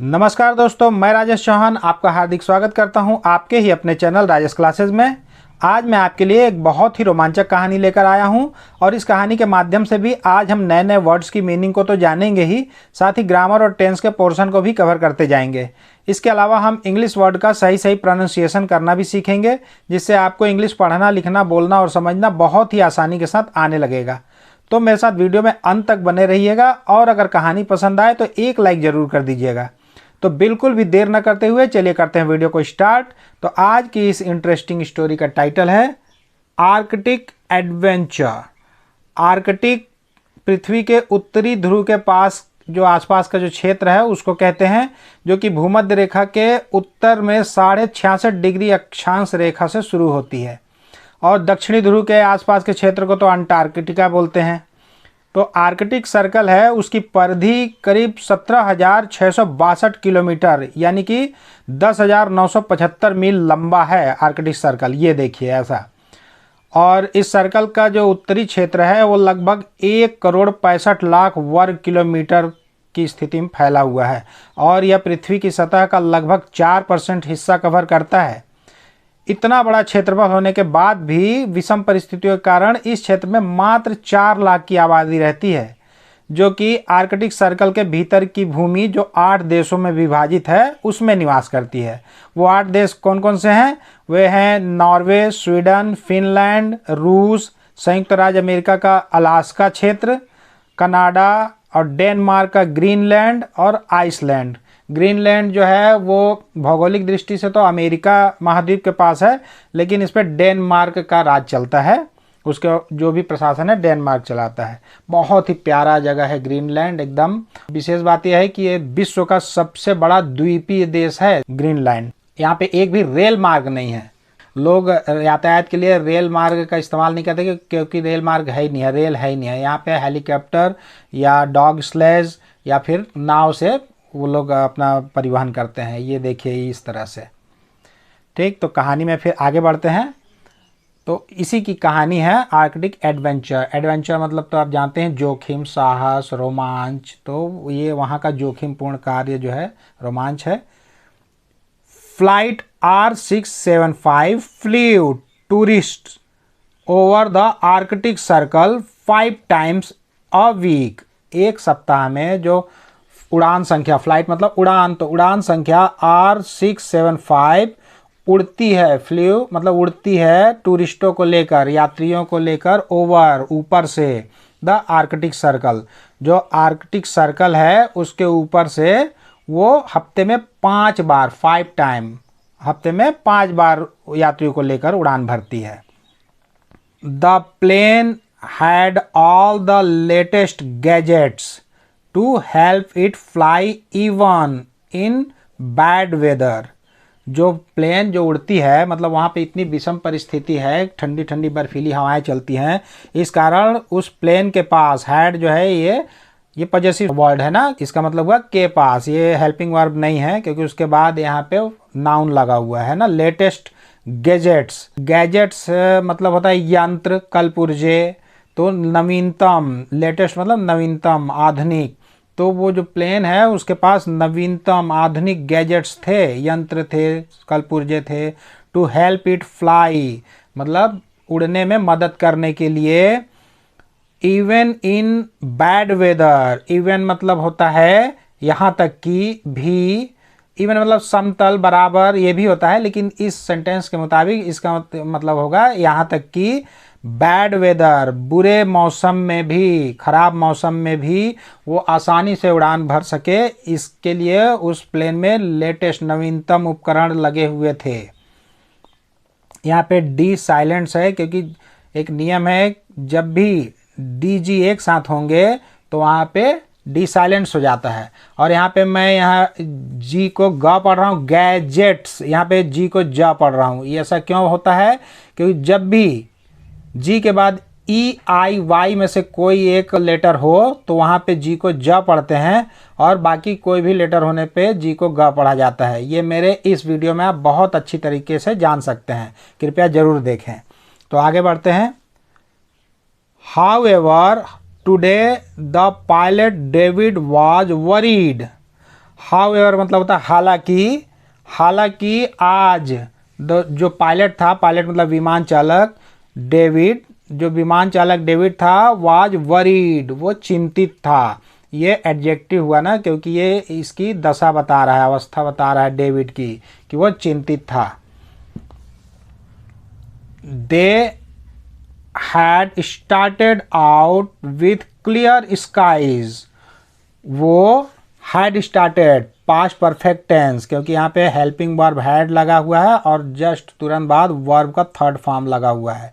नमस्कार दोस्तों, मैं राजेश चौहान आपका हार्दिक स्वागत करता हूं आपके ही अपने चैनल राजेश क्लासेस में। आज मैं आपके लिए एक बहुत ही रोमांचक कहानी लेकर आया हूं और इस कहानी के माध्यम से भी आज हम नए नए वर्ड्स की मीनिंग को तो जानेंगे ही, साथ ही ग्रामर और टेंस के पोर्शन को भी कवर करते जाएंगे। इसके अलावा हम इंग्लिश वर्ड का सही सही प्रोनाउंसिएशन करना भी सीखेंगे, जिससे आपको इंग्लिश पढ़ना, लिखना, बोलना और समझना बहुत ही आसानी के साथ आने लगेगा। तो मेरे साथ वीडियो में अंत तक बने रहिएगा और अगर कहानी पसंद आए तो एक लाइक ज़रूर कर दीजिएगा। तो बिल्कुल भी देर न करते हुए चलिए करते हैं वीडियो को स्टार्ट। तो आज की इस इंटरेस्टिंग स्टोरी का टाइटल है आर्कटिक एडवेंचर। आर्कटिक पृथ्वी के उत्तरी ध्रुव के पास जो आसपास का जो क्षेत्र है उसको कहते हैं, जो कि भूमध्य रेखा के उत्तर में 66.5 डिग्री अक्षांश रेखा से शुरू होती है और दक्षिणी ध्रुव के आसपास के क्षेत्र को तो अंटार्कटिका बोलते हैं। तो आर्कटिक सर्कल है, उसकी परिधि करीब 17,662 किलोमीटर यानी कि 10,975 मील लंबा है आर्कटिक सर्कल। ये देखिए ऐसा। और इस सर्कल का जो उत्तरी क्षेत्र है वो लगभग 1,65,00,000 वर्ग किलोमीटर की स्थिति में फैला हुआ है और यह पृथ्वी की सतह का लगभग 4% हिस्सा कवर करता है। इतना बड़ा क्षेत्रफल होने के बाद भी विषम परिस्थितियों के कारण इस क्षेत्र में मात्र 4 लाख की आबादी रहती है, जो कि आर्कटिक सर्कल के भीतर की भूमि जो 8 देशों में विभाजित है उसमें निवास करती है। वो 8 देश कौन कौन से हैं? वे हैं नॉर्वे, स्वीडन, फिनलैंड, रूस, संयुक्त राज्य अमेरिका का अलास्का क्षेत्र, कनाडा और डेनमार्क का ग्रीनलैंड और आइसलैंड। ग्रीनलैंड जो है वो भौगोलिक दृष्टि से तो अमेरिका महाद्वीप के पास है, लेकिन इस पर डेनमार्क का राज चलता है। उसका जो भी प्रशासन है डेनमार्क चलाता है। बहुत ही प्यारा जगह है ग्रीनलैंड एकदम। विशेष बात यह है कि ये विश्व का सबसे बड़ा द्वीपीय देश है ग्रीनलैंड। यहाँ पे एक भी रेल मार्ग नहीं है। लोग यातायात के लिए रेल मार्ग का इस्तेमाल नहीं करते क्योंकि रेल मार्ग है ही नहीं है, रेल है ही नहीं है। यहाँ पे हेलीकॉप्टर या डॉग स्लेज या फिर नाव से वो लोग अपना परिवहन करते हैं। ये देखिए इस तरह से। ठीक, तो कहानी में फिर आगे बढ़ते हैं। तो इसी की कहानी है आर्कटिक एडवेंचर। एडवेंचर मतलब तो आप जानते हैं जोखिम, साहस, रोमांच। तो ये वहाँ का जोखिमपूर्ण कार्य जो है रोमांच है। Flight R675 flew tourist over the Arctic Circle 5 times a week. एक सप्ताह में जो उड़ान संख्या, फ्लाइट मतलब उड़ान, तो उड़ान संख्या R675 उड़ती है। फ्लू मतलब उड़ती है टूरिस्टों को लेकर, यात्रियों को लेकर, ओवर ऊपर से द आर्कटिक सर्कल। जो आर्कटिक सर्कल है उसके ऊपर से वो हफ्ते में 5 बार, 5 टाइम, हफ्ते में 5 बार यात्रियों को लेकर उड़ान भरती है। The plane had all the latest gadgets to help it fly even in bad weather. जो प्लेन जो उड़ती है मतलब वहाँ पे इतनी विषम परिस्थिति है, ठंडी ठंडी बर्फीली हवाएं चलती हैं, इस कारण उस प्लेन के पास, हैड जो है ये पॉजेसिव वर्ड है ना, इसका मतलब हुआ के पास। ये हेल्पिंग वर्ब नहीं है क्योंकि उसके बाद यहाँ पे नाउन लगा हुआ है ना। लेटेस्ट गैजेट्स, गैजेट्स मतलब होता है यंत्र, कलपुर्जे। तो नवीनतम, लेटेस्ट मतलब नवीनतम, आधुनिक। तो वो जो प्लेन है उसके पास नवीनतम आधुनिक गैजेट्स थे, यंत्र थे, कलपुर्जे थे। टू हेल्प इट फ्लाई मतलब उड़ने में मदद करने के लिए। Even in bad weather, even मतलब होता है यहाँ तक कि भी। इवन मतलब समतल, बराबर, ये भी होता है, लेकिन इस सेंटेंस के मुताबिक इसका मतलब होगा यहाँ तक कि बैड वेदर, बुरे मौसम में भी, खराब मौसम में भी वो आसानी से उड़ान भर सके, इसके लिए उस प्लेन में लेटेस्ट नवीनतम उपकरण लगे हुए थे। यहाँ पे डी साइलेंट्स है क्योंकि एक नियम है, जब भी डीजी एक साथ होंगे तो वहाँ पे डी साइलेंट्स हो जाता है। और यहाँ पे मैं यहाँ जी को ग पढ़ रहा हूँ, गैजेट्स, यहाँ पे जी को ज पढ़ रहा हूँ। ये ऐसा क्यों होता है? क्योंकि जब भी जी के बाद ई आई वाई में से कोई एक लेटर हो तो वहाँ पे जी को ज पढ़ते हैं और बाकी कोई भी लेटर होने पे जी को ग पढ़ा जाता है। ये मेरे इस वीडियो में आप बहुत अच्छी तरीके से जान सकते हैं, कृपया ज़रूर देखें। तो आगे बढ़ते हैं। However, today the pilot David was worried however मतलब होता है हालांकि, हालांकि आज जो पायलट था, पायलट मतलब विमान चालक, डेविड, जो विमान चालक डेविड था, वाज वरीड, वो चिंतित था। ये एडजेक्टिव हुआ ना, क्योंकि ये इसकी दशा बता रहा है, अवस्था बता रहा है डेविड की, कि वो चिंतित था। They had started out with clear skies, वो had started past perfect tense, क्योंकि यहाँ पे हेल्पिंग वर्ब हैड लगा हुआ है और जस्ट तुरंत बाद वर्ब का थर्ड फॉर्म लगा हुआ है।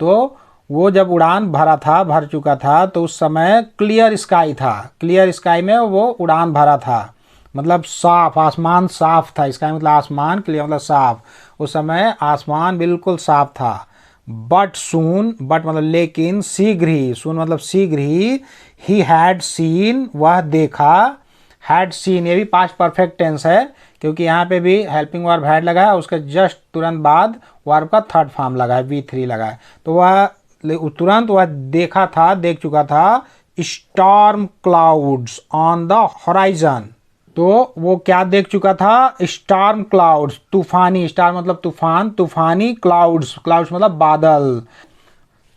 तो वो जब उड़ान भरा था, भर चुका था, तो उस समय क्लियर स्काई था, क्लियर स्काई में वो उड़ान भरा था, मतलब साफ, आसमान साफ था। स्काई मतलब आसमान, क्लियर मतलब साफ, उस समय आसमान बिल्कुल साफ था। बट सून, बट मतलब लेकिन, शीघ्र ही, सून मतलब शीघ्र ही हैड सीन, वह देखा, हैड सीन ये भी पास्ट परफेक्ट टेंस है, क्योंकि यहाँ पे भी हेल्पिंग वर्ब हैड लगा है, उसके जस्ट तुरंत बाद वर्ब का थर्ड फॉर्म लगा है, V3 लगा है। तो वह तुरंत वह देखा था, देख चुका था, storm clouds on the horizon. तो वो क्या देख चुका था? स्टॉर्म क्लाउड्स, तूफानी, स्टार मतलब तूफान, तूफानी क्लाउड्स, क्लाउड्स मतलब बादल।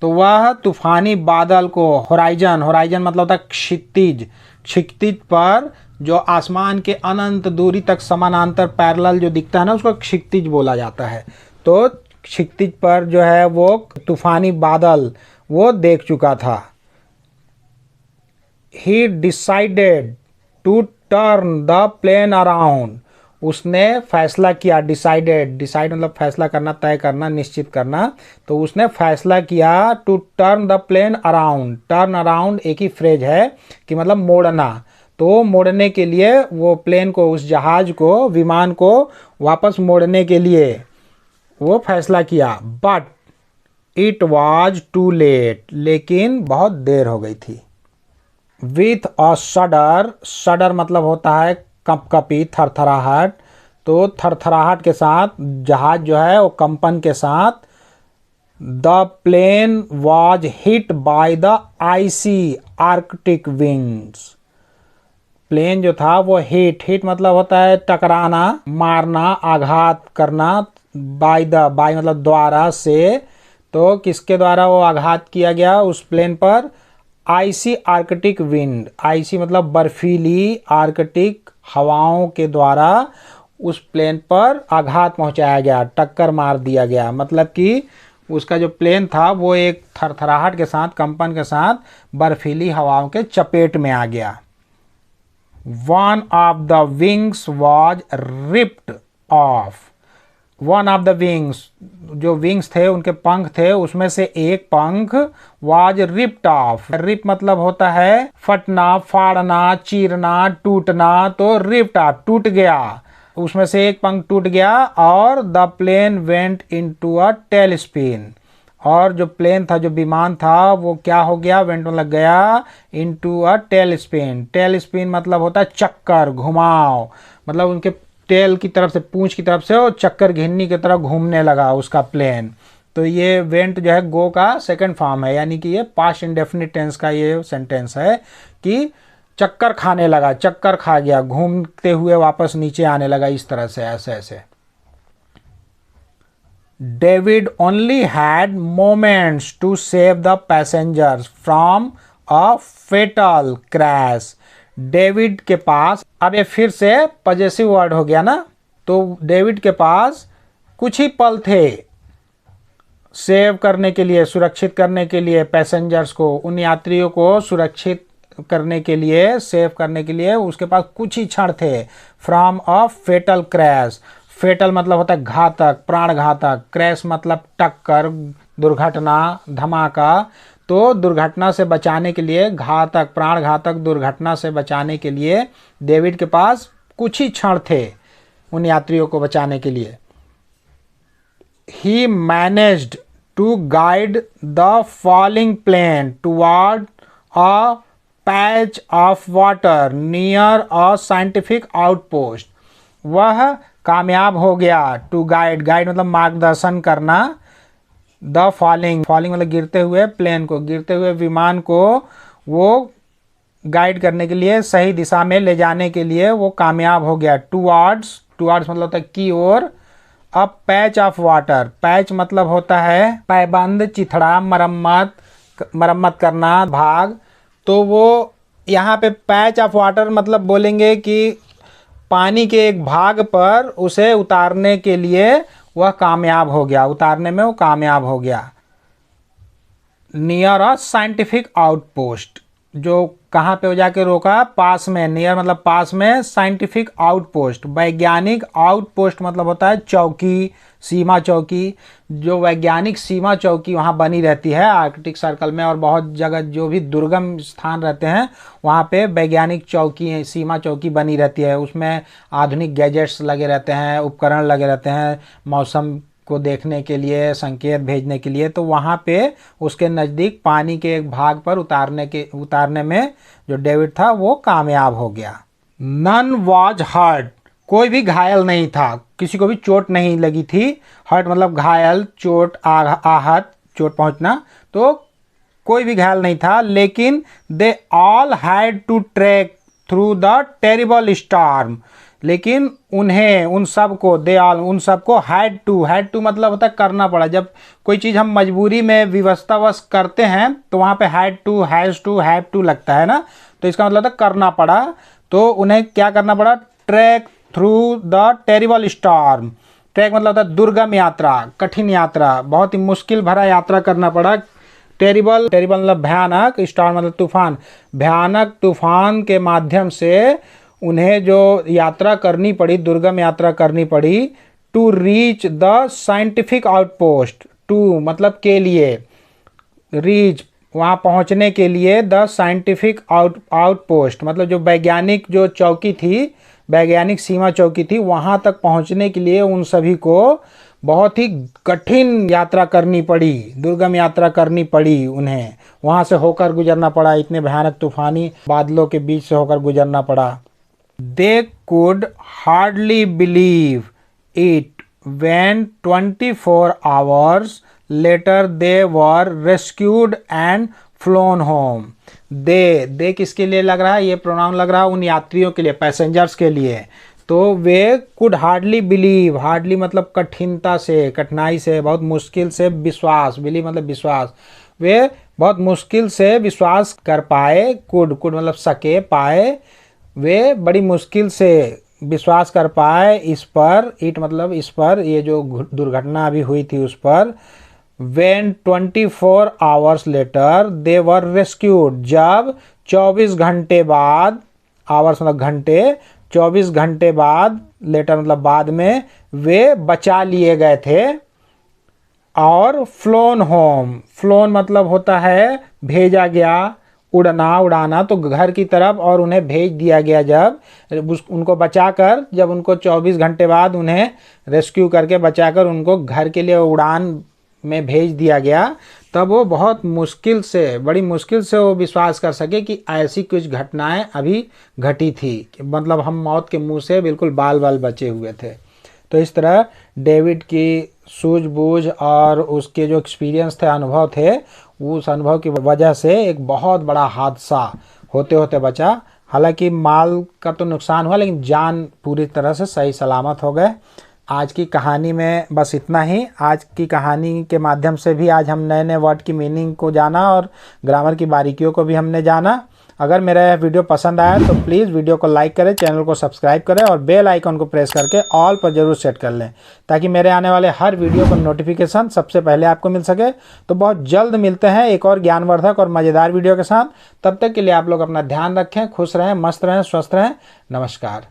तो वह तूफानी बादल को, होराइजन, होराइजन मतलब होता है क्षितिज, क्षितिज पर जो आसमान के अनंत दूरी तक समानांतर पैरेलल जो दिखता है ना, उसको क्षितिज बोला जाता है। तो क्षितिज पर जो है वो तूफानी बादल वो देख चुका था। He decided to turn the plane around, उसने फैसला किया, डिसाइडेड, डिसाइड मतलब फैसला करना, तय करना, निश्चित करना। तो उसने फैसला किया to turn the plane around, turn around एक ही फ्रेज है कि मतलब मोड़ना। तो मोड़ने के लिए वो प्लेन को, उस जहाज को, विमान को वापस मोड़ने के लिए वो फैसला किया। But it was too late, लेकिन बहुत देर हो गई थी। विथ अ सडर, सडर मतलब होता है कंपकपी, थरथराहट। तो थरथराहट के साथ जहाज जो है वो कंपन के साथ, the plane was hit by the icy Arctic winds, plane जो था वो हिट, हिट मतलब होता है टकराना, मारना, आघात करना, बाय द, बाय मतलब द्वारा, से। तो किसके द्वारा वो आघात किया गया उस प्लेन पर? आईसी आर्कटिक विंड, आईसी मतलब बर्फीली, आर्कटिक हवाओं के द्वारा उस प्लेन पर आघात पहुंचाया गया, टक्कर मार दिया गया। मतलब कि उसका जो प्लेन था वो एक थरथराहट के साथ, कंपन के साथ बर्फीली हवाओं के चपेट में आ गया। One of the wings was ripped off, one of the wings, जो विंग्स थे, उनके पंख थे, उसमें से एक पंख वाज रिप्ड ऑफ, रिप मतलब होता है फटना, फाड़ना, चीरना, टूटना। तो रिप्ड ऑफ टूट गया, उसमें से एक पंख टूट गया। और the plane went into a tail spin, और जो प्लेन था, जो विमान था, वो क्या हो गया? वेंट मतलब गया, into a tail spin, tail spin मतलब होता है चक्कर, घुमाव, मतलब उनके टेल की तरफ से, पूंछ की तरफ से वो चक्कर घिन्नी की तरह घूमने लगा उसका प्लेन। तो ये वेंट जो है गो का सेकंड फॉर्म है, यानी कि ये पास्ट इंडेफिनिट टेंस का ये सेंटेंस है कि चक्कर खाने लगा, चक्कर खा गया, घूमते हुए वापस नीचे आने लगा, इस तरह से, ऐसे ऐसे। David only had moments to save the passengers from a fatal crash, David के पास, अब ये फिर से पजेसिव वर्ड हो गया ना, तो डेविड के पास कुछ ही पल थे सेव करने के लिए, सुरक्षित करने के लिए पैसेंजर्स को, उन यात्रियों को सुरक्षित करने के लिए, सेव करने के लिए उसके पास कुछ ही क्षण थे। फ्रॉम अ फेटल क्रैश, फेटल मतलब होता है घातक, प्राणघातक, क्रैश मतलब टक्कर, दुर्घटना, धमाका। तो दुर्घटना से बचाने के लिए, घातक, प्राणघातक दुर्घटना से बचाने के लिए डेविड के पास कुछ ही क्षण थे उन यात्रियों को बचाने के लिए। He managed to guide the falling plane toward a patch of water near a scientific outpost. वह कामयाब हो गया, टू गाइड, गाइड मतलब मार्गदर्शन करना, द फॉलिंग, फॉलिंग मतलब गिरते हुए प्लेन को, गिरते हुए विमान को वो गाइड करने के लिए, सही दिशा में ले जाने के लिए वो कामयाब हो गया। टुवर्ड्स, टुवर्ड्स मतलब होता है की ओर। अब पैच ऑफ वाटर, पैच मतलब होता है पैबंद, चिथड़ा, मरम्मत, मरम्मत करना, भाग। तो वो यहाँ पे पैच ऑफ वाटर मतलब बोलेंगे कि पानी के एक भाग पर उसे उतारने के लिए वह कामयाब हो गया, उतारने में वो कामयाब हो गया। नियर अ साइंटिफिक आउटपोस्ट, जो कहाँ पे हो जाके रोका, पास में। नियर मतलब पास में, साइंटिफिक आउटपोस्ट वैज्ञानिक आउटपोस्ट मतलब होता है चौकी, सीमा चौकी। जो वैज्ञानिक सीमा चौकी वहाँ बनी रहती है आर्कटिक सर्कल में, और बहुत जगह जो भी दुर्गम स्थान रहते हैं वहाँ पे वैज्ञानिक चौकी, सीमा चौकी बनी रहती है। उसमें आधुनिक गैजेट्स लगे रहते हैं, उपकरण लगे रहते हैं मौसम को देखने के लिए, संकेत भेजने के लिए। तो वहाँ पे उसके नज़दीक पानी के एक भाग पर उतारने में जो डेविड था वो कामयाब हो गया। नन वॉज हर्ट, कोई भी घायल नहीं था, किसी को भी चोट नहीं लगी थी। हर्ट मतलब घायल, चोट, आहत, चोट पहुंचना। तो कोई भी घायल नहीं था, लेकिन they all had to trek through the terrible storm. लेकिन उन्हें, उन सब को, दे ऑल, उन सब को हैड टू मतलब होता है करना पड़ा। जब कोई चीज़ हम मजबूरी में विवशतावश करते हैं तो वहाँ पे had to, has to, have to लगता है ना, तो इसका मतलब था करना पड़ा। तो उन्हें क्या करना पड़ा, track through the terrible storm. Track मतलब होता है दुर्गम यात्रा, कठिन यात्रा, बहुत ही मुश्किल भरा यात्रा करना पड़ा। टेरिबल, टेरिबल मतलब भयानक, स्टॉर्म मतलब तूफान, भयानक तूफान के माध्यम से उन्हें जो यात्रा करनी पड़ी, दुर्गम यात्रा करनी पड़ी। To reach the scientific outpost, to मतलब के लिए, रीच वहाँ पहुँचने के लिए, द साइंटिफिक आउटपोस्ट मतलब जो वैज्ञानिक जो चौकी थी, वैज्ञानिक सीमा चौकी थी, वहाँ तक पहुँचने के लिए उन सभी को बहुत ही कठिन यात्रा करनी पड़ी, दुर्गम यात्रा करनी पड़ी। उन्हें वहाँ से होकर गुजरना पड़ा, इतने भयानक तूफानी बादलों के बीच से होकर गुजरना पड़ा। They could hardly believe it when 24 hours later they were rescued and flown home. दे किसके लिए लग रहा है, ये प्रोनाउन लग रहा है उन यात्रियों के लिए, पैसेंजर्स के लिए। तो वे कुड हार्डली बिलीव, हार्डली मतलब कठिनता से, कठिनाई से, बहुत मुश्किल से विश्वास, बिलीव मतलब विश्वास, वे बहुत मुश्किल से विश्वास कर पाए। कुड मतलब सके, पाए, वे बड़ी मुश्किल से विश्वास कर पाए इस पर, इट मतलब इस पर, ये जो दुर्घटना अभी हुई थी उस पर। When 24 hours later they were rescued, जब 24 घंटे बाद, आवर्स मतलब घंटे, 24 घंटे बाद, लेटर मतलब बाद में, वे बचा लिए गए थे। और फ्लोन होम, फ्लोन मतलब होता है भेजा गया, उड़ना, उड़ाना, तो घर की तरफ, और उन्हें भेज दिया गया। जब उनको बचाकर, जब उनको 24 घंटे बाद उन्हें रेस्क्यू करके बचाकर उनको घर के लिए उड़ान में भेज दिया गया, तब वो बहुत मुश्किल से, बड़ी मुश्किल से वो विश्वास कर सके कि ऐसी कुछ घटनाएं अभी घटी थी, मतलब हम मौत के मुंह से बिल्कुल बाल बाल बचे हुए थे। तो इस तरह डेविड की सूझबूझ और उसके जो एक्सपीरियंस थे, अनुभव थे, उस अनुभव की वजह से एक बहुत बड़ा हादसा होते होते बचा। हालांकि माल का तो नुकसान हुआ, लेकिन जान पूरी तरह से सही सलामत हो गए। आज की कहानी में बस इतना ही। आज की कहानी के माध्यम से भी आज हम नए नए वर्ड की मीनिंग को जाना और ग्रामर की बारीकियों को भी हमने जाना। अगर मेरा यह वीडियो पसंद आया तो प्लीज़ वीडियो को लाइक करें, चैनल को सब्सक्राइब करें और बेल आइकन को प्रेस करके ऑल पर ज़रूर सेट कर लें, ताकि मेरे आने वाले हर वीडियो का नोटिफिकेशन सबसे पहले आपको मिल सके। तो बहुत जल्द मिलते हैं एक और ज्ञानवर्धक और मज़ेदार वीडियो के साथ। तब तक के लिए आप लोग अपना ध्यान रखें, खुश रहें, मस्त रहें, स्वस्थ रहें। नमस्कार।